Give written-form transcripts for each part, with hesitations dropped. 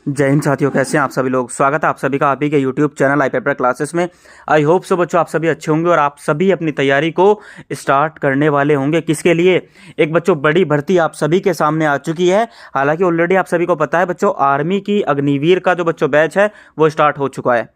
जय हिंद साथियों, कैसे हैं आप सभी लोग। स्वागत है आप सभी का आप ही के YouTube channel I paper classes में। आई होप सो बच्चों आप सभी अच्छे होंगे और आप सभी अपनी तैयारी को स्टार्ट करने वाले होंगे। किसके लिए? एक बच्चों बड़ी भर्ती आप सभी के सामने आ चुकी है। हालांकि ऑलरेडी आप सभी को पता है बच्चों, आर्मी की अग्निवीर का जो बच्चों बैच है वो स्टार्ट हो चुका है।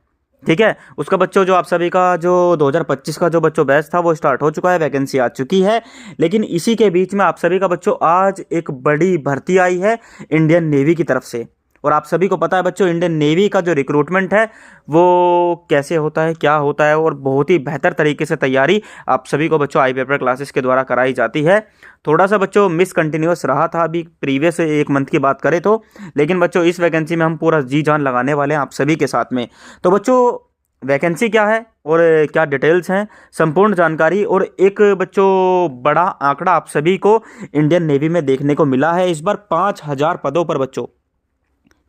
ठीक है, उसका बच्चों जो आप सभी का जो 2025 का जो बच्चों बैच था वो स्टार्ट हो चुका है, वैकेंसी आ चुकी है। लेकिन इसी के बीच में आप सभी का बच्चों आज एक बड़ी भर्ती आई है इंडियन नेवी की तरफ से। और आप सभी को पता है बच्चों, इंडियन नेवी का जो रिक्रूटमेंट है वो कैसे होता है, क्या होता है, और बहुत ही बेहतर तरीके से तैयारी आप सभी को बच्चों आई पेपर क्लासेस के द्वारा कराई जाती है। थोड़ा सा बच्चों मिसकंटिन्यूअस रहा था अभी प्रीवियस एक मंथ की बात करें तो, लेकिन बच्चों इस वैकेंसी में हम पूरा जी जान लगाने वाले हैं आप सभी के साथ में। तो बच्चों वैकेंसी क्या है और क्या डिटेल्स हैं, संपूर्ण जानकारी और एक बच्चों बड़ा आंकड़ा आप सभी को इंडियन नेवी में देखने को मिला है। इस बार 5000 पदों पर बच्चों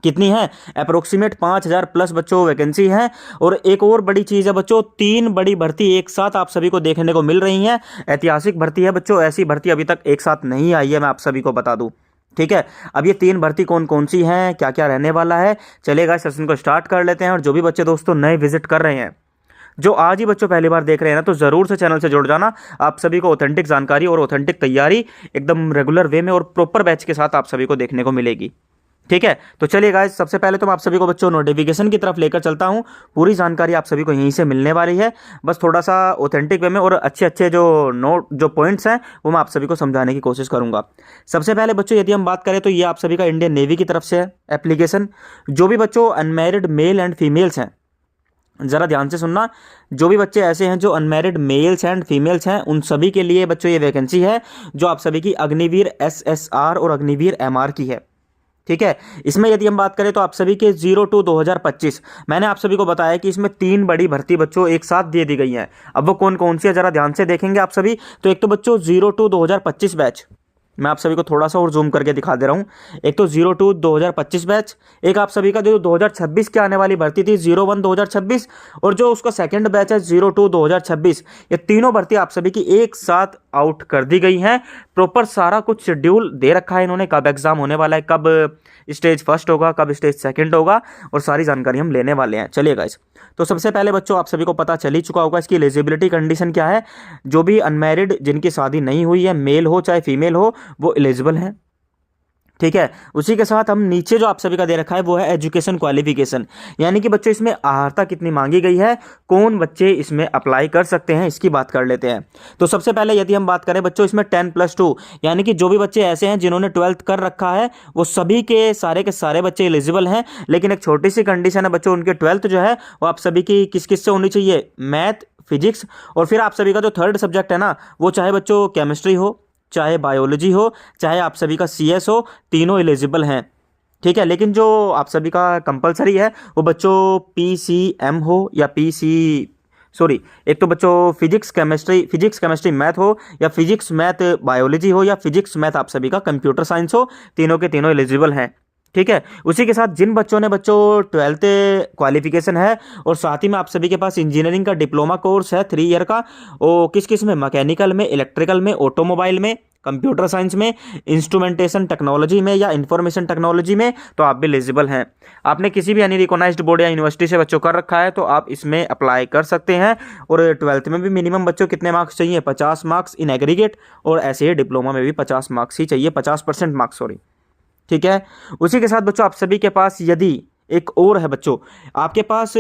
कितनी है, अप्रोक्सीमेट 5000 प्लस बच्चों वैकेंसी है। और एक और बड़ी चीज़ है बच्चों, 3 बड़ी भर्ती एक साथ आप सभी को देखने को मिल रही हैं। ऐतिहासिक भर्ती है बच्चों, ऐसी भर्ती अभी तक एक साथ नहीं आई है, मैं आप सभी को बता दूं। ठीक है, अब ये 3 भर्ती कौन कौन सी हैं, क्या क्या रहने वाला है, चलेगा सेशन को स्टार्ट कर लेते हैं। और जो भी बच्चे दोस्तों नए विजिट कर रहे हैं, जो आज ही बच्चों पहली बार देख रहे हैं ना, तो ज़रूर से चैनल से जुड़ जाना। आप सभी को ऑथेंटिक जानकारी और ऑथेंटिक तैयारी एकदम रेगुलर वे में और प्रॉपर बैच के साथ आप सभी को देखने को मिलेगी। ठीक है, तो चलिए गाइस, सबसे पहले तो मैं आप सभी को बच्चों नोटिफिकेशन की तरफ लेकर चलता हूं। पूरी जानकारी आप सभी को यहीं से मिलने वाली है, बस थोड़ा सा ऑथेंटिक वे में और अच्छे अच्छे जो पॉइंट्स हैं वो मैं आप सभी को समझाने की कोशिश करूंगा। सबसे पहले बच्चों यदि हम बात करें तो ये आप सभी का इंडियन नेवी की तरफ से है एप्लीकेशन। जो भी बच्चों अनमैरिड मेल एंड फीमेल्स हैं, ज़रा ध्यान से सुनना, जो भी बच्चे ऐसे हैं जो अनमैरिड मेल्स एंड फीमेल्स हैं, उन सभी के लिए बच्चों ये वैकेंसी है जो आप सभी की अग्निवीर SSR और अग्निवीर MR की है। ठीक है, इसमें यदि हम बात करें तो आप सभी के 02-2025, मैंने आप सभी को बताया कि इसमें 3 बड़ी भर्ती बच्चों एक साथ दे दी गई हैं। अब वो कौन कौन सी है जरा ध्यान से देखेंगे आप सभी। तो एक तो बच्चों 02-2025 बैच, मैं आप सभी को थोड़ा सा और जूम करके दिखा दे रहा हूं। एक तो 02-2025 बैच, एक आप सभी का जो 2026 के आने वाली भर्ती थी 01-2026, और जो उसका सेकंड बैच है 02-2026। ये तीनों भर्ती आप सभी की एक साथ आउट कर दी गई हैं। प्रॉपर सारा कुछ शेड्यूल दे रखा है इन्होंने, कब एग्जाम होने वाला है, कब स्टेज फर्स्ट होगा, कब स्टेज सेकंड होगा, और सारी जानकारी हम लेने वाले हैं। चलिए गाइस, तो सबसे पहले बच्चों आप सभी को पता चल ही चुका होगा इसकी एलिजिबिलिटी कंडीशन क्या है। जो भी अनमैरिड जिनकी शादी नहीं हुई है, मेल हो चाहे फीमेल हो, वो एलिजिबल हैं। ठीक है, उसी के साथ हम नीचे जो आप सभी का दे रखा है वो है एजुकेशन क्वालिफिकेशन, यानी कि बच्चों इसमें अर्हता कितनी मांगी गई है, कौन बच्चे इसमें अप्लाई कर सकते हैं, इसकी बात कर लेते हैं। तो सबसे पहले यदि हम बात करें बच्चों, इसमें 10+2, यानी कि जो भी बच्चे ऐसे हैं जिन्होंने 12th कर रखा है वो सभी के सारे बच्चे एलिजिबल हैं। लेकिन एक छोटी सी कंडीशन है बच्चों, उनके 12th जो है वो आप सभी की किस किस से होनी चाहिए, मैथ, फिजिक्स, और फिर आप सभी का जो थर्ड सब्जेक्ट है ना, वो चाहे बच्चों केमिस्ट्री हो, चाहे बायोलॉजी हो, चाहे आप सभी का CS हो, तीनों एलिजिबल हैं। ठीक है, लेकिन जो आप सभी का कंपलसरी है वो बच्चों PCM हो या एक तो बच्चों फिजिक्स केमिस्ट्री मैथ हो, या फिजिक्स मैथ बायोलॉजी हो, या फिजिक्स मैथ आप सभी का कंप्यूटर साइंस हो, तीनों के तीनों एलिजिबल हैं। ठीक है, उसी के साथ जिन बच्चों ने बच्चों 12th क्वालिफिकेशन है और साथ ही में आप सभी के पास इंजीनियरिंग का डिप्लोमा कोर्स है 3 ईयर का, वो किस किस में, मैकेनिकल में, इलेक्ट्रिकल में, ऑटोमोबाइल में, कंप्यूटर साइंस में, इंस्ट्रूमेंटेशन टेक्नोलॉजी में या इंफॉर्मेशन टेक्नोलॉजी में, तो आप भी एलिजिबल हैं। आपने किसी भी यानी रिकॉग्नाइज्ड बोर्ड या यूनिवर्सिटी से बच्चों कर रखा है तो आप इसमें अप्लाई कर सकते हैं। और 12th में भी मिनिमम बच्चों कितने मार्क्स चाहिए, 50 मार्क्स इन एग्रीगेट, और ऐसे ही डिप्लोमा में भी 50 मार्क्स ही चाहिए, 50% मार्क्स, सॉरी। ठीक है, उसी के साथ बच्चों आप सभी के पास यदि एक और है बच्चों, आपके पास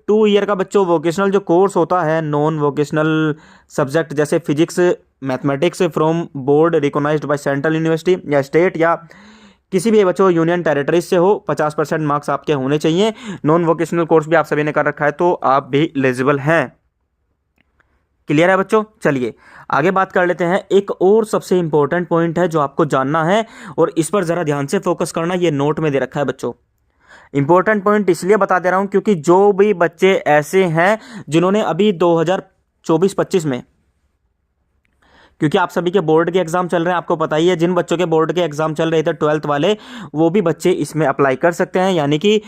2 ईयर का बच्चों वोकेशनल जो कोर्स होता है, नॉन वोकेशनल सब्जेक्ट जैसे physics mathematics from board recognised by central university या स्टेट या किसी भी बच्चों यूनियन टेरिटरीज से हो, 50% मार्क्स आपके होने चाहिए। नॉन वोकेशनल कोर्स भी आप सभी ने कर रखा है तो आप भी एलिजिबल हैं। क्लियर है बच्चों, चलिए आगे बात कर लेते हैं। एक और सबसे इंपॉर्टेंट पॉइंट है जो आपको जानना है और इस पर जरा ध्यान से फोकस करना, ये नोट में दे रखा है बच्चों। इंपॉर्टेंट पॉइंट इसलिए बता दे रहा हूं क्योंकि जो भी बच्चे ऐसे हैं जिन्होंने अभी 2024-25 में, क्योंकि आप सभी के बोर्ड के एग्जाम चल रहे हैं, आपको पता ही है, जिन बच्चों के बोर्ड के एग्जाम चल रहे थे 12th वाले, वो भी बच्चे इसमें अप्लाई कर सकते हैं। यानी कि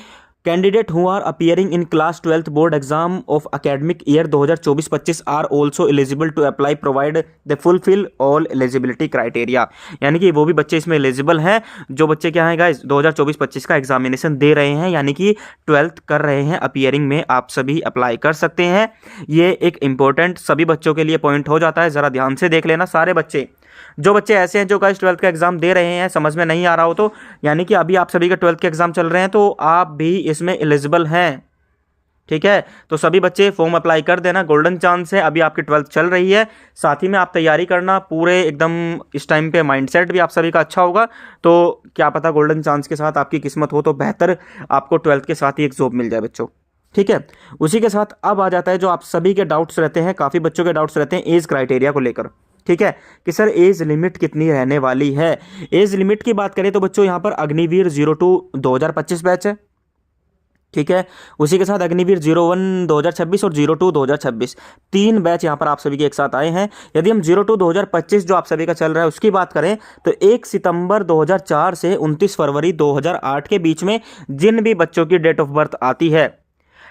candidate who are appearing in class 12th board exam of academic year 2024-25 are also eligible to apply provide the fulfil all eligibility criteria. यानी कि वो भी बच्चे इसमें एलिजिबल हैं जो बच्चे क्या हैं गाइस 2024-25 का एग्जामिनेशन दे रहे हैं, यानी कि 12th कर रहे हैं अपियरिंग में, आप सभी अप्लाई कर सकते हैं। ये एक इंपॉर्टेंट सभी बच्चों के लिए पॉइंट हो जाता है, ज़रा ध्यान से देख लेना सारे बच्चे। जो बच्चे ऐसे हैं जो गाइस 12th का एग्जाम दे रहे हैं, समझ में नहीं आ रहा हो तो, यानी कि अभी आप सभी का 12th के एग्जाम चल रहे हैं तो आप भी इसमें एलिजिबल हैं, ठीक है। तो सभी बच्चे फॉर्म अप्लाई कर देना, गोल्डन चांस है, अभी आपकी 12th चल रही है, साथ ही में आप तैयारी करना पूरे एकदम, इस टाइम पे माइंडसेट भी आप सभी का अच्छा होगा, तो क्या पता गोल्डन चांस के साथ आपकी किस्मत हो तो बेहतर आपको 12th के साथ ही एक जॉब मिल जाए बच्चों, ठीक है। उसी के साथ अब आ जाता है जो आप सभी के डाउट्स रहते हैं, काफ़ी बच्चों के डाउट्स रहते हैं एज क्राइटेरिया को लेकर, ठीक है, कि सर एज लिमिट कितनी रहने वाली है। एज लिमिट की बात करें तो बच्चों यहाँ पर अग्निवीर 02 2025 बैच है, ठीक है। उसी के साथ अग्निवीर 01 2026 और 02 2026 तीन बैच यहाँ पर आप सभी के एक साथ आए हैं। यदि हम 02 2025 जो आप सभी का चल रहा है उसकी बात करें तो 1 सितंबर 2004 से 29 फरवरी 2008 के बीच में जिन भी बच्चों की डेट ऑफ बर्थ आती है,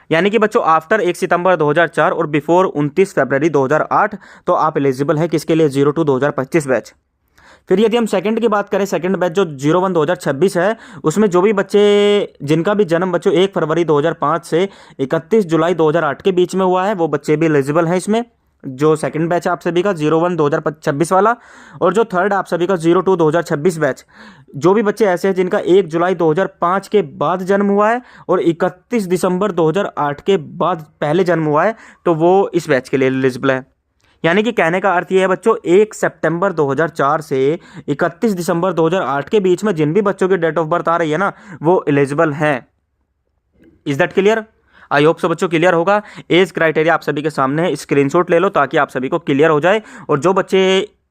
यानी कि बच्चों आफ्टर 1 सितंबर 2004 और बिफोर 29 फरवरी 2008, तो आप एलिजिबल हैं किसके लिए 02 2025 बैच। फिर यदि हम सेकंड की बात करें, सेकंड बैच जो 01 2026 है, उसमें जो भी बच्चे जिनका भी जन्म बच्चों 1 फरवरी 2005 से 31 जुलाई 2008 के बीच में हुआ है वो बच्चे भी एलिजिबल हैं इसमें, जो सेकंड बैच है आप सभी का 01 2026 वाला। और जो थर्ड आप सभी का 02 2026 बैच, जो भी बच्चे ऐसे हैं जिनका 1 जुलाई 2005 के बाद जन्म हुआ है और 31 दिसंबर 2008 के बाद पहले जन्म हुआ है, तो वो इस बैच के लिए एलिजिबल है। यानी कि कहने का अर्थ ये है बच्चों 1 सितंबर 2004 से 31 दिसंबर 2008 के बीच में जिन भी बच्चों की डेट ऑफ बर्थ आ रही है ना वो एलिजिबल हैं। Is that clear? I hope so बच्चों क्लियर होगा। एज क्राइटेरिया आप सभी के सामने है, स्क्रीनशॉट ले लो ताकि आप सभी को क्लियर हो जाए। और जो बच्चे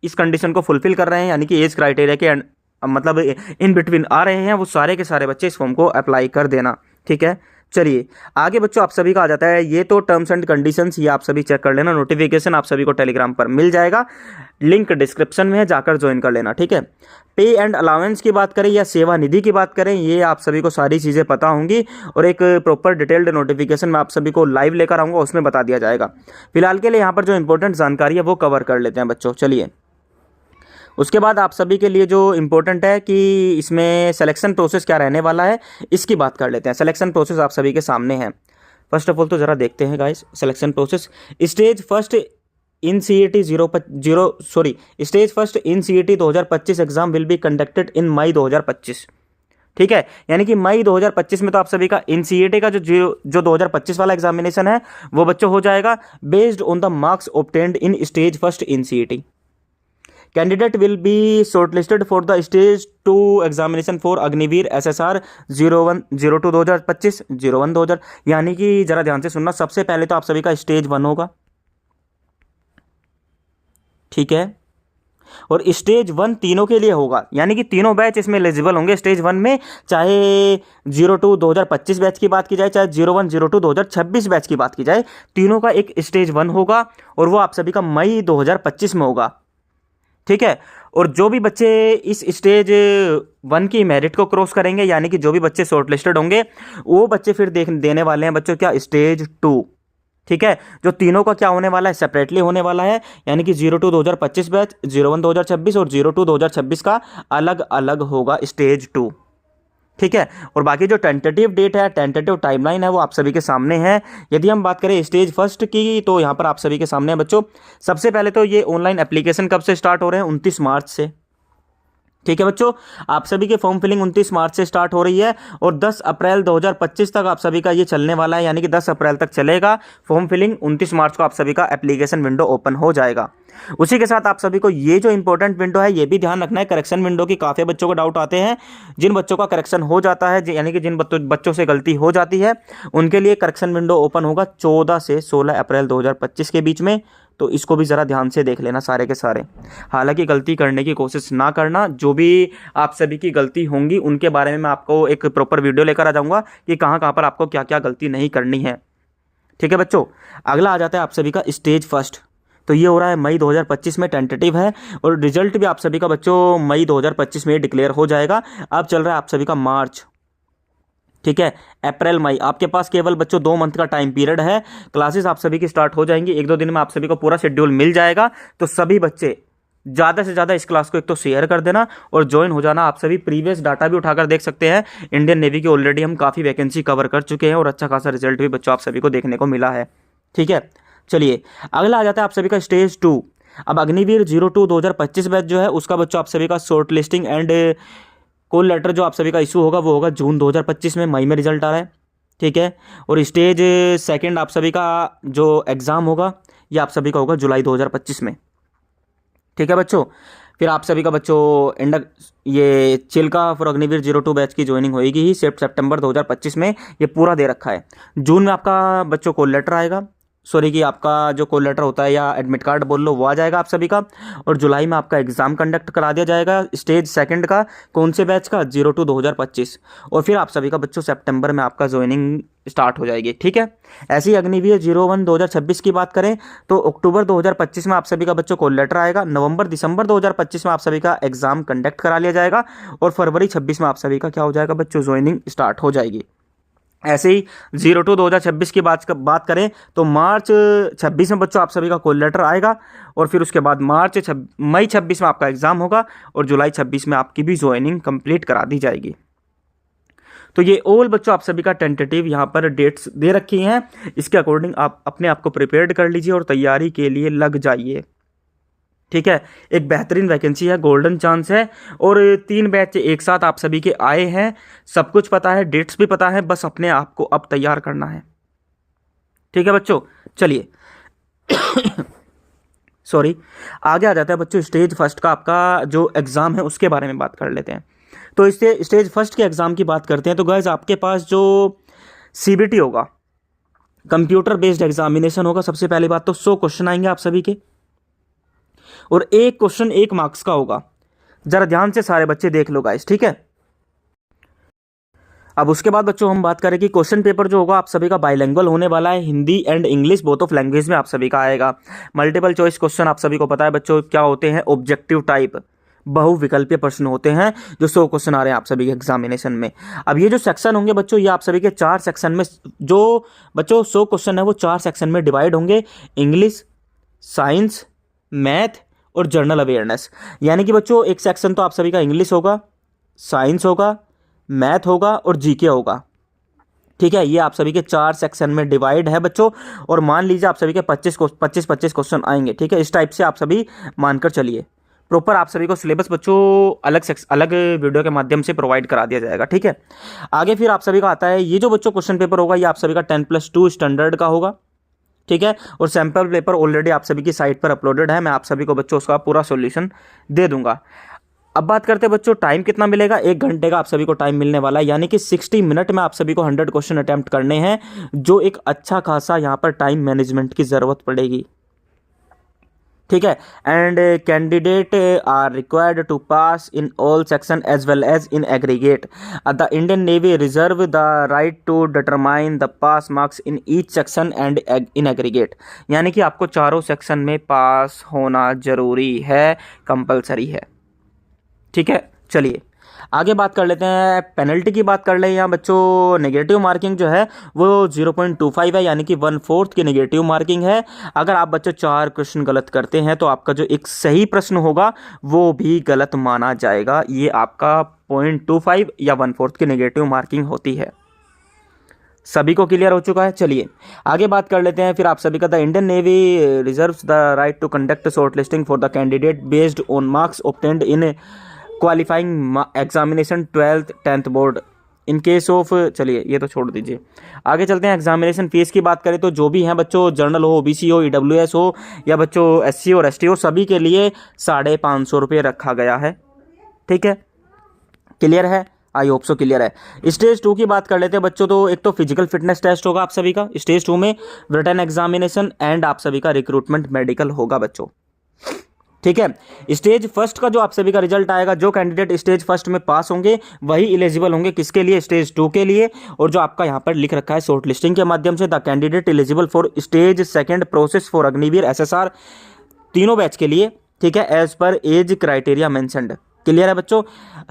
इस कंडीशन को फुलफिल कर रहे हैं यानी कि एज क्राइटेरिया के मतलब इन बिटवीन आ रहे हैं, वो सारे के सारे बच्चे इस फॉर्म को अप्लाई कर देना, ठीक है। चलिए आगे बच्चों आप सभी का आ जाता है, ये तो टर्म्स एंड कंडीशंस ये आप सभी चेक कर लेना, नोटिफिकेशन आप सभी को टेलीग्राम पर मिल जाएगा, लिंक डिस्क्रिप्शन में है, जाकर ज्वाइन कर लेना, ठीक है। पे एंड अलाउंस की बात करें या सेवा निधि की बात करें, ये आप सभी को सारी चीज़ें पता होंगी और एक प्रॉपर डिटेल्ड नोटिफिकेशन में आप सभी को लाइव लेकर आऊँगा, उसमें बता दिया जाएगा। फिलहाल के लिए यहाँ पर जो इंपॉर्टेंट जानकारी है वो कवर कर लेते हैं बच्चों। चलिए उसके बाद आप सभी के लिए जो इम्पोर्टेंट है कि इसमें सिलेक्शन प्रोसेस क्या रहने वाला है इसकी बात कर लेते हैं। सिलेक्शन प्रोसेस आप सभी के सामने है। फर्स्ट ऑफ ऑल तो ज़रा देखते हैं guys selection process. Stage first in CET stage first in CET 2025 exam will be conducted in May 2025, ठीक है। यानी कि मई 2025 में तो आप सभी का इन CET का जो 2025 वाला एग्जामिनेशन है वो बच्चों हो जाएगा based on the marks obtained in stage first in CET। Candidate will be shortlisted for the stage 2 examination for Agniveer SSR 01 02 2025 01 2000। यानी कि जरा ध्यान से सुनना, सबसे पहले तो आप सभी का स्टेज 1 होगा, ठीक है, और स्टेज 1 तीनों के लिए होगा, यानी कि तीनों बैच इसमें एलिजिबल होंगे स्टेज 1 में, चाहे 02 2025 बैच की बात की जाए, चाहे 01 02 2026 बैच की बात की जाए, तीनों का एक स्टेज 1 होगा और वो आप सभी का मई 2025 में होगा, ठीक है। और जो भी बच्चे इस स्टेज 1 की मेरिट को क्रॉस करेंगे, यानी कि जो भी बच्चे शॉर्टलिस्टेड होंगे वो बच्चे फिर देने वाले हैं बच्चों क्या स्टेज 2, ठीक है। जो तीनों का क्या होने वाला है सेपरेटली होने वाला है, यानी कि 02 2025 बैच, 01 2026 और 02 2026 का अलग अलग होगा स्टेज 2, ठीक है। और बाकी जो टेंटेटिव डेट है, टेंटेटिव टाइमलाइन है वो आप सभी के सामने है। यदि हम बात करें स्टेज फर्स्ट की तो यहाँ पर आप सभी के सामने है बच्चों। सबसे पहले तो ये ऑनलाइन एप्लीकेशन कब से स्टार्ट हो रहे हैं 29 मार्च से, ठीक है बच्चों। आप सभी के फॉर्म फिलिंग 29 मार्च से स्टार्ट हो रही है और 10 अप्रैल 2025 तक आप सभी का ये चलने वाला है, यानी कि 10 अप्रैल तक चलेगा फॉर्म फिलिंग। 29 मार्च को आप सभी का एप्लीकेशन विंडो ओपन हो जाएगा। उसी के साथ आप सभी को ये जो इंपॉर्टेंट विंडो है ये भी ध्यान रखना है, करेक्शन विंडो की काफ़ी बच्चों को डाउट आते हैं। जिन बच्चों का करेक्शन हो जाता है, यानी कि जिन बच्चों से गलती हो जाती है, उनके लिए करेक्शन विंडो ओपन होगा 14 से 16 अप्रैल 2025 के बीच में। तो इसको भी ज़रा ध्यान से देख लेना सारे के सारे। हालांकि गलती करने की कोशिश ना करना, जो भी आप सभी की गलती होंगी उनके बारे में मैं आपको एक प्रॉपर वीडियो लेकर आ जाऊंगा कि कहाँ कहाँ पर आपको क्या क्या गलती नहीं करनी है, ठीक है बच्चों। अगला आ जाता है आप सभी का स्टेज फर्स्ट। तो ये हो रहा है मई 2025 में, टेंटेटिव है और रिजल्ट भी आप सभी का बच्चों मई 2025 में डिक्लेयर हो जाएगा। अब चल रहा है आप सभी का मार्च, ठीक है। अप्रैल मई आपके पास केवल बच्चों 2 मंथ का टाइम पीरियड है। क्लासेस आप सभी की स्टार्ट हो जाएंगी, 1-2 दिन में आप सभी को पूरा शेड्यूल मिल जाएगा। तो सभी बच्चे ज़्यादा से ज़्यादा इस क्लास को एक तो शेयर कर देना और ज्वाइन हो जाना। आप सभी प्रीवियस डाटा भी उठाकर देख सकते हैं। इंडियन नेवी की ऑलरेडी हम काफ़ी वैकेंसी कवर कर चुके हैं और अच्छा खासा रिजल्ट भी बच्चों आप सभी को देखने को मिला है। ठीक है, चलिए अगला आ जाता है आप सभी का स्टेज 2। अब अग्निवीर 02 2025 बैच जो है उसका बच्चों आप सभी का short listing and call letter जो आप सभी का इशू होगा वो होगा जून 2025 में, मई में रिजल्ट आ रहा है। ठीक है, और स्टेज 2 आप सभी का जो एग्ज़ाम होगा ये आप सभी का होगा जुलाई 2025 में। ठीक है बच्चों, फिर आप सभी का बच्चों ये चिल्का फॉर अग्निवीर 02 बैच की ज्वाइनिंग होएगी ही सितंबर 2025 में। ये पूरा दे रखा है। जून में आपका बच्चों कॉल लेटर आएगा, सॉरी कि आपका जो कॉल लेटर होता है या एडमिट कार्ड बोल लो वो आ जाएगा आप सभी का। और जुलाई में आपका एग्ज़ाम कंडक्ट करा दिया जाएगा स्टेज 2 का। कौन से बैच का? 02 2025। और फिर आप सभी का बच्चों सितंबर में आपका ज्वाइनिंग स्टार्ट हो जाएगी। ठीक है, ऐसे ही अग्निवीर 01 2026 की बात करें तो अक्टूबर 2025 में आप सभी का बच्चों कॉल लेटर आएगा। नवंबर दिसंबर 2025 में आप सभी का एग्ज़ाम कंडक्ट करा लिया जाएगा और फरवरी 26 में आप सभी का क्या हो जाएगा बच्चों? ज्वाइनिंग स्टार्ट हो जाएगी। ऐसे ही 02 2026 की बात करें तो मार्च 26 में बच्चों आप सभी का कॉल लेटर आएगा और फिर उसके बाद मई 26 में आपका एग्ज़ाम होगा और जुलाई 26 में आपकी भी ज्वाइनिंग कंप्लीट करा दी जाएगी। तो ये ऑल बच्चों आप सभी का टेंटेटिव यहाँ पर डेट्स दे रखी हैं। इसके अकॉर्डिंग आप अपने आप को प्रिपेयर्ड कर लीजिए और तैयारी के लिए लग जाइए। ठीक है, एक बेहतरीन वैकेंसी है, गोल्डन चांस है और 3 बैच एक साथ आप सभी के आए हैं। सब कुछ पता है, डेट्स भी पता है, बस अपने आप को अब तैयार करना है। ठीक है बच्चों, चलिए सॉरी, आगे आ जाता है बच्चों स्टेज 1 का आपका जो एग्ज़ाम है उसके बारे में बात कर लेते हैं। तो इससे स्टेज 1 के एग्ज़ाम की बात करते हैं तो गाइस आपके पास जो CBT होगा, कंप्यूटर बेस्ड एग्जामिनेशन होगा। सबसे पहली बात तो 100 क्वेश्चन आएंगे आप सभी के और एक क्वेश्चन 1 मार्क्स का होगा। जरा ध्यान से सारे बच्चे देख लो गाइस, ठीक है। अब उसके बाद बच्चों हम बात करें कि क्वेश्चन पेपर जो होगा आप सभी का बाइलिंगुअल होने वाला है, Hindi and English both of language में आप सभी का आएगा। मल्टीपल चॉइस क्वेश्चन आप सभी को पता है बच्चों क्या होते हैं, ऑब्जेक्टिव टाइप बहुविकल्पीय प्रश्न होते हैं जो 100 क्वेश्चन आ रहे हैं आप सभी के एग्जामिनेशन में। अब ये जो सेक्शन होंगे बच्चों ये आप सभी के 4 सेक्शन में, जो बच्चों 100 क्वेश्चन है वो 4 सेक्शन में डिवाइड होंगे, इंग्लिश, साइंस, मैथ और जनरल अवेयरनेस। यानी कि बच्चों एक सेक्शन तो आप सभी का इंग्लिश होगा, साइंस होगा, मैथ होगा और जीके होगा। ठीक है, ये आप सभी के 4 सेक्शन में डिवाइड है बच्चों। और मान लीजिए आप सभी के 25 क्वेश्चन आएंगे। ठीक है, इस टाइप से आप सभी मानकर चलिए। प्रॉपर आप सभी को सिलेबस बच्चों अलग वीडियो के माध्यम से प्रोवाइड करा दिया जाएगा। ठीक है, आगे फिर आप सभी का आता है ये जो बच्चों क्वेश्चन पेपर होगा ये आप सभी का 10+2 स्टैंडर्ड का होगा। ठीक है, और सैंपल पेपर ऑलरेडी आप सभी की साइट पर अपलोडेड है, मैं आप सभी को बच्चों उसका पूरा सॉल्यूशन दे दूंगा। अब बात करते हैं बच्चों टाइम कितना मिलेगा। 1 घंटे का आप सभी को टाइम मिलने वाला है, यानी कि 60 मिनट में आप सभी को 100 क्वेश्चन अटेम्प्ट करने हैं, जो एक अच्छा खासा यहाँ पर टाइम मैनेजमेंट की जरूरत पड़ेगी। ठीक है, and candidate are required to pass in all section as well as in aggregate. The Indian Navy reserve the right to determine the pass marks in each section and in aggregate. यानी कि आपको चारों section में पास होना जरूरी है, compulsory है। ठीक है, चलिए आगे बात कर लेते हैं, पेनल्टी की बात कर ले। यहाँ बच्चों नेगेटिव मार्किंग जो है वो 0.25 है, यानी कि 1/4 की नेगेटिव मार्किंग है। अगर आप बच्चों 4 क्वेश्चन गलत करते हैं तो आपका जो एक सही प्रश्न होगा वो भी गलत माना जाएगा। ये आपका 0.25 या 1/4 की नेगेटिव मार्किंग होती है। सभी को क्लियर हो चुका है। चलिए आगे बात कर लेते हैं। फिर आप सभी का the Indian Navy reserves the right to conduct short listing for the candidate based on marks obtained in qualifying examination 12th 10th board in case of. चलिए ये तो छोड़ दीजिए, आगे चलते हैं। एग्जामिनेशन फीस की बात करें तो जो भी हैं बच्चों, जनरल हो, ओबीसी हो, ईडब्ल्यूएस हो या बच्चों एससी और एसटी हो, सभी के लिए 550 रुपये रखा गया है। ठीक है, क्लियर है, आई होप सो क्लियर है। स्टेज 2 की बात कर लेते हैं बच्चों। तो एक तो फिजिकल फिटनेस टेस्ट होगा आप सभी का स्टेज 2 में, रिटन एग्जामिनेशन एंड आप सभी का रिक्रूटमेंट मेडिकल होगा बच्चों। ठीक है, स्टेज 1 का जो आप सभी का रिजल्ट आएगा, जो कैंडिडेट स्टेज 1 में पास होंगे वही एलिजिबल होंगे किसके लिए, स्टेज 2 के लिए। और जो आपका यहाँ पर लिख रखा है शॉर्ट लिस्टिंग के माध्यम से, the candidate eligible for stage 2 process for Agniveer SSR तीनों बैच के लिए। ठीक है, as per age criteria mentioned. Clear है बच्चों।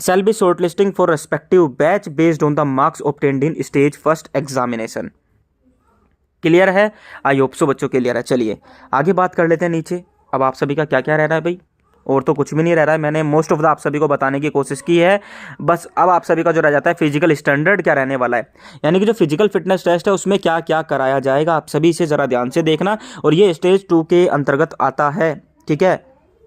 Shall be short listing for respective batch based on the marks obtained in stage first examination. Clear है, I hope so बच्चों clear है। चलिए आगे बात कर लेते हैं नीचे। अब आप सभी का क्या क्या रह रहा है भाई, और तो कुछ भी नहीं रह रहा है, मैंने मोस्ट ऑफ द आप सभी को बताने की कोशिश की है। बस अब आप सभी का जो रह जाता है फिजिकल स्टैंडर्ड क्या रहने वाला है, यानी कि जो फिजिकल फिटनेस टेस्ट है उसमें क्या क्या कराया जाएगा, आप सभी इसे ज़रा ध्यान से देखना। और ये स्टेज 2 के अंतर्गत आता है, ठीक है।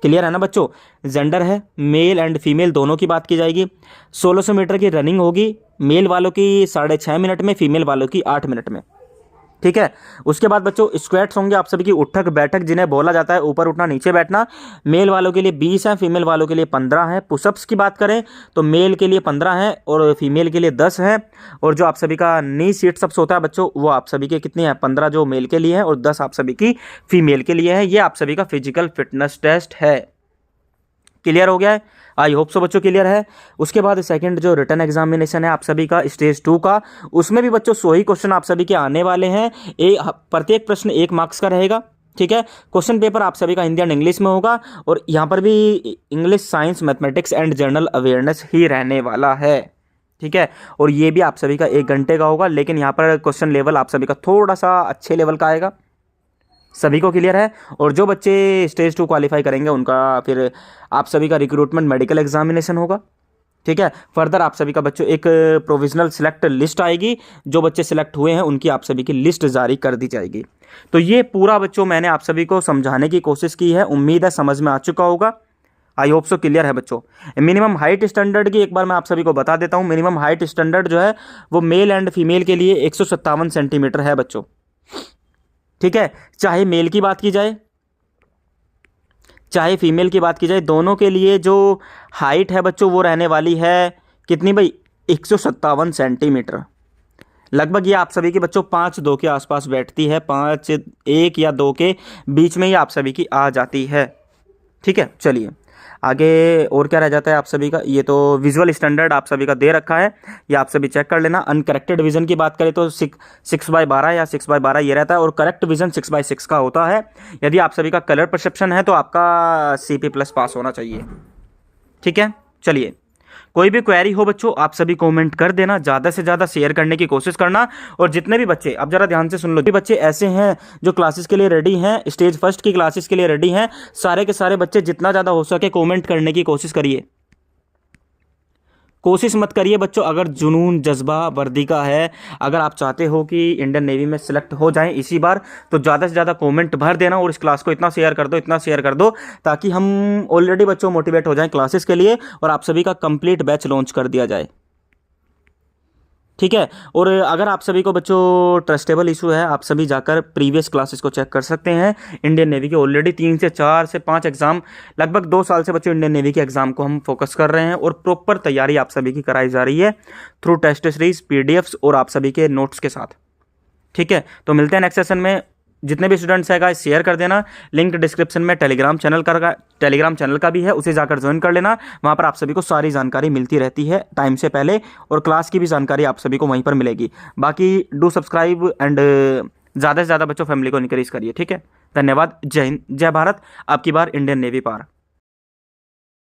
क्लियर है ना बच्चों। जेंडर है मेल एंड फीमेल दोनों की बात की जाएगी। 1600 मीटर की रनिंग होगी, मेल वालों की 6.5 मिनट में, फीमेल वालों की 8 मिनट में, ठीक है। उसके बाद बच्चों स्क्वाट्स होंगे आप सभी की, उठक बैठक जिन्हें बोला जाता है, ऊपर उठना नीचे बैठना। मेल वालों के लिए 20 है, फीमेल वालों के लिए 15 है। पुशअप्स की बात करें तो मेल के लिए 15 है और फीमेल के लिए 10 है। और जो आप सभी का नी सीट्स अप्स होता है बच्चों, वो आप सभी के कितनी है, 15 जो मेल के लिए है और 10 आप सभी की फीमेल के लिए है। ये आप सभी का फिजिकल फिटनेस टेस्ट है। क्लियर हो गया है, आई होप सो बच्चों क्लियर है। उसके बाद सेकंड जो रिटन एग्जामिनेशन है आप सभी का स्टेज 2 का, उसमें भी बच्चों 100 ही क्वेश्चन आप सभी के आने वाले हैं। प्रत्येक प्रश्न 1 मार्क्स का रहेगा, ठीक है। क्वेश्चन पेपर आप सभी का हिंदी एंड इंग्लिश में होगा और यहाँ पर भी English, science, mathematics and general awareness ही रहने वाला है, ठीक है। और ये भी आप सभी का 1 घंटे का होगा, लेकिन यहाँ पर क्वेश्चन लेवल आप सभी का थोड़ा सा अच्छे लेवल का आएगा। सभी को क्लियर है। और जो बच्चे स्टेज 2 क्वालिफाई करेंगे उनका फिर आप सभी का रिक्रूटमेंट मेडिकल एग्जामिनेशन होगा, ठीक है। फर्दर आप सभी का बच्चों एक प्रोविजनल सिलेक्ट लिस्ट आएगी, जो बच्चे सिलेक्ट हुए हैं उनकी आप सभी की लिस्ट जारी कर दी जाएगी। तो ये पूरा बच्चों मैंने आप सभी को समझाने की कोशिश की है, उम्मीद है समझ में आ चुका होगा। आई होप सो क्लियर है बच्चों। मिनिमम हाइट स्टैंडर्ड की एक बार मैं आप सभी को बता देता हूँ। मिनिमम हाइट स्टैंडर्ड जो है वो मेल एंड फीमेल के लिए 157 सेंटीमीटर है बच्चों, ठीक है। चाहे मेल की बात की जाए चाहे फीमेल की बात की जाए, दोनों के लिए जो हाइट है बच्चों वो रहने वाली है कितनी भाई, 157 सेंटीमीटर। लगभग ये आप सभी के बच्चों 5-2 के आसपास बैठती है, 5-1 या 2 के बीच में ही आप सभी की आ जाती है, ठीक है। चलिए आगे और क्या रह जाता है आप सभी का, ये तो विजुअल स्टैंडर्ड आप सभी का दे रखा है, ये आप सभी चेक कर लेना। अनकरेक्टेड विजन की बात करें तो 6/12 या 6/12 ये रहता है और करेक्ट विजन 6/6 का होता है। यदि आप सभी का कलर परसेप्शन है तो आपका CP+ पास होना चाहिए, ठीक है। चलिए कोई भी क्वेरी हो बच्चों आप सभी कमेंट कर देना, ज़्यादा से ज़्यादा शेयर करने की कोशिश करना। और जितने भी बच्चे, अब जरा ध्यान से सुन लो, जो बच्चे ऐसे हैं जो क्लासेस के लिए रेडी हैं, स्टेज फर्स्ट की क्लासेस के लिए रेडी हैं, सारे के सारे बच्चे जितना ज़्यादा हो सके कमेंट करने की कोशिश करिए। कोशिश मत करिए बच्चों, अगर जुनून जज्बा वर्दी का है, अगर आप चाहते हो कि इंडियन नेवी में सिलेक्ट हो जाएं इसी बार, तो ज़्यादा से ज़्यादा कमेंट भर देना और इस क्लास को इतना शेयर कर दो, इतना शेयर कर दो, ताकि हम ऑलरेडी बच्चों मोटिवेट हो जाएं क्लासेस के लिए और आप सभी का कंप्लीट बैच लॉन्च कर दिया जाए, ठीक है। और अगर आप सभी को बच्चों ट्रस्टेबल इशू है, आप सभी जाकर प्रीवियस क्लासेस को चेक कर सकते हैं। इंडियन नेवी के ऑलरेडी 3 से 4 से 5 एग्जाम, लगभग 2 साल से बच्चों इंडियन नेवी के एग्जाम को हम फोकस कर रहे हैं और प्रॉपर तैयारी आप सभी की कराई जा रही है थ्रू टेस्ट सीरीज, PDFs और आप सभी के नोट्स के साथ, ठीक है। तो मिलते हैं नेक्स्ट सेशन में। जितने भी स्टूडेंट्स है गाइस शेयर कर देना। लिंक डिस्क्रिप्शन में टेलीग्राम चैनल का भी है, उसे जाकर ज्वाइन कर लेना। वहाँ पर आप सभी को सारी जानकारी मिलती रहती है टाइम से पहले और क्लास की भी जानकारी आप सभी को वहीं पर मिलेगी। बाकी डू सब्सक्राइब एंड ज़्यादा से ज़्यादा बच्चों फैमिली को इनकरेज करिए, ठीक है। धन्यवाद। जय हिंद, जय भारत। आपकी बार इंडियन नेवी पार।